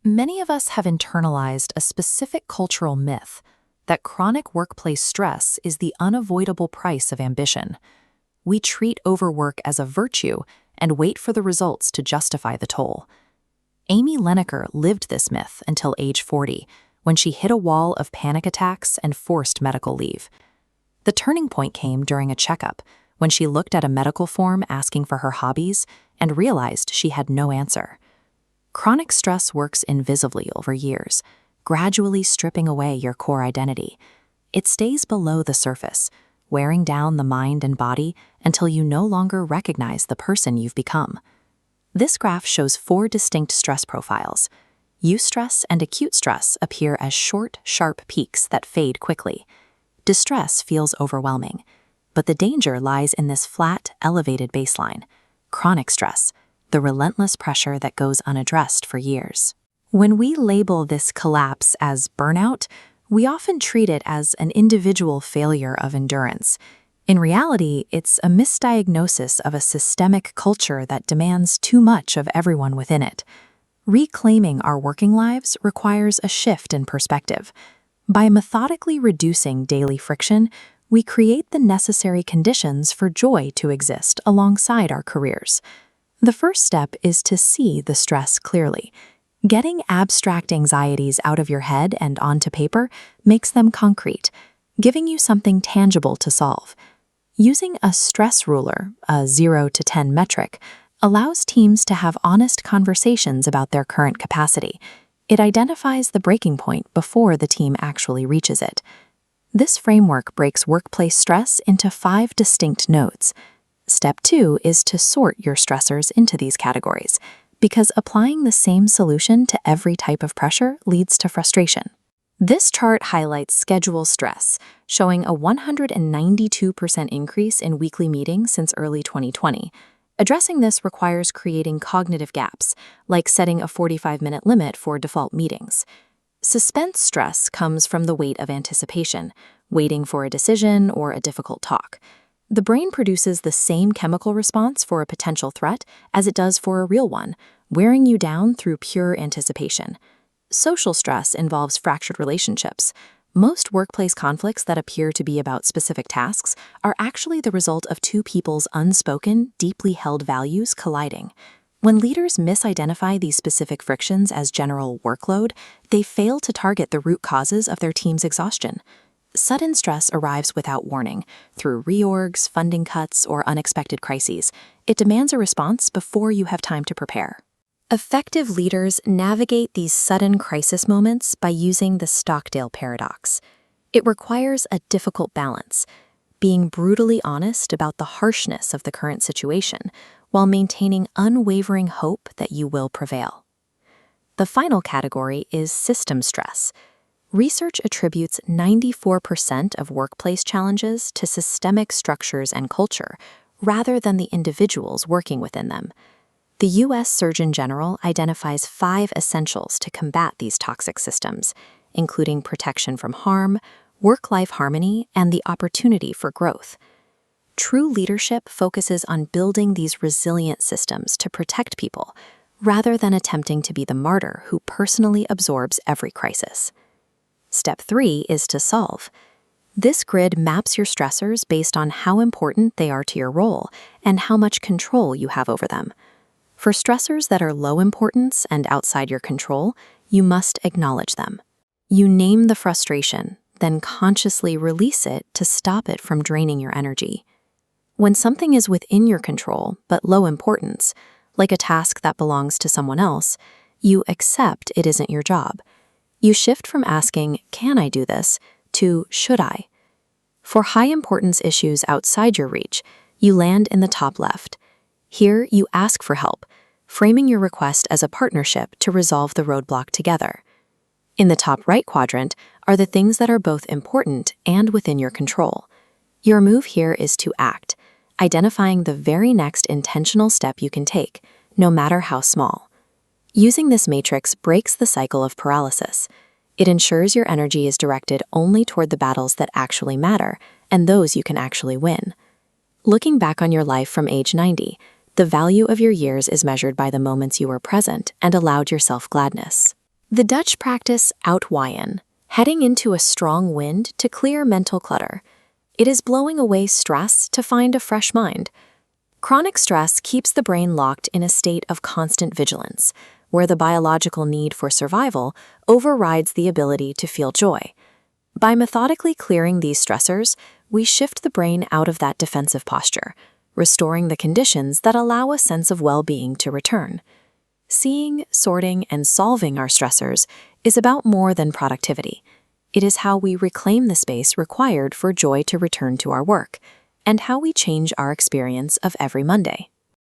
Many of us have internalized a specific cultural myth that chronic workplace stress is the unavoidable price of ambition. We treat overwork as a virtue and wait for the results to justify the toll. Amy Lenecker lived this myth until age 40, when she hit a wall of panic attacks and forced medical leave. The turning point came during a checkup, when she looked at a medical form asking for her hobbies and realized she had no answer. Chronic stress works invisibly over years, gradually stripping away your core identity. It stays below the surface, wearing down the mind and body until you no longer recognize the person you've become. This graph shows 4 distinct stress profiles. Eustress and acute stress appear as short, sharp peaks that fade quickly. Distress feels overwhelming, but the danger lies in this flat, elevated baseline. Chronic stress, the relentless pressure that goes unaddressed for years. When we label this collapse as burnout, we often treat it as an individual failure of endurance. In reality, it's a misdiagnosis of a systemic culture that demands too much of everyone within it. Reclaiming our working lives requires a shift in perspective. By methodically reducing daily friction, we create the necessary conditions for joy to exist alongside our careers. The first step is to see the stress clearly. Getting abstract anxieties out of your head and onto paper makes them concrete, giving you something tangible to solve. Using a stress ruler, a 0 to 10 metric, allows teams to have honest conversations about their current capacity. It identifies the breaking point before the team actually reaches it. This framework breaks workplace stress into 5 distinct nodes. Step 2 is to sort your stressors into these categories, because applying the same solution to every type of pressure leads to frustration. This chart highlights schedule stress, showing a 192% increase in weekly meetings since early 2020. Addressing this requires creating cognitive gaps, like setting a 45-minute limit for default meetings. Suspense stress comes from the weight of anticipation, waiting for a decision or a difficult talk. The brain produces the same chemical response for a potential threat as it does for a real one, wearing you down through pure anticipation. Social stress involves fractured relationships. Most workplace conflicts that appear to be about specific tasks are actually the result of 2 people's unspoken, deeply held values colliding. When leaders misidentify these specific frictions as general workload, they fail to target the root causes of their team's exhaustion. Sudden stress arrives without warning, through reorgs, funding cuts, or unexpected crises. It demands a response before you have time to prepare. Effective leaders navigate these sudden crisis moments by using the Stockdale paradox. It requires a difficult balance, being brutally honest about the harshness of the current situation, while maintaining unwavering hope that you will prevail. The final category is system stress. Research attributes 94% of workplace challenges to systemic structures and culture, rather than the individuals working within them. The U.S. Surgeon General identifies 5 essentials to combat these toxic systems, including protection from harm, work-life harmony, and the opportunity for growth. True leadership focuses on building these resilient systems to protect people, rather than attempting to be the martyr who personally absorbs every crisis. Step 3 is to solve. This grid maps your stressors based on how important they are to your role and how much control you have over them. For stressors that are low importance and outside your control, you must acknowledge them. You name the frustration, then consciously release it to stop it from draining your energy. When something is within your control but low importance, like a task that belongs to someone else, you accept it isn't your job. You shift from asking, "Can I do this?" to "Should I?" For high-importance issues outside your reach, you land in the top left. Here, you ask for help, framing your request as a partnership to resolve the roadblock together. In the top right quadrant are the things that are both important and within your control. Your move here is to act, identifying the very next intentional step you can take, no matter how small. Using this matrix breaks the cycle of paralysis. It ensures your energy is directed only toward the battles that actually matter and those you can actually win. Looking back on your life from age 90, the value of your years is measured by the moments you were present and allowed yourself gladness. The Dutch practice uitwaaien, heading into a strong wind to clear mental clutter. It is blowing away stress to find a fresh mind. Chronic stress keeps the brain locked in a state of constant vigilance, where the biological need for survival overrides the ability to feel joy. By methodically clearing these stressors, we shift the brain out of that defensive posture, restoring the conditions that allow a sense of well-being to return. Seeing, sorting, and solving our stressors is about more than productivity. It is how we reclaim the space required for joy to return to our work, and how we change our experience of every Monday.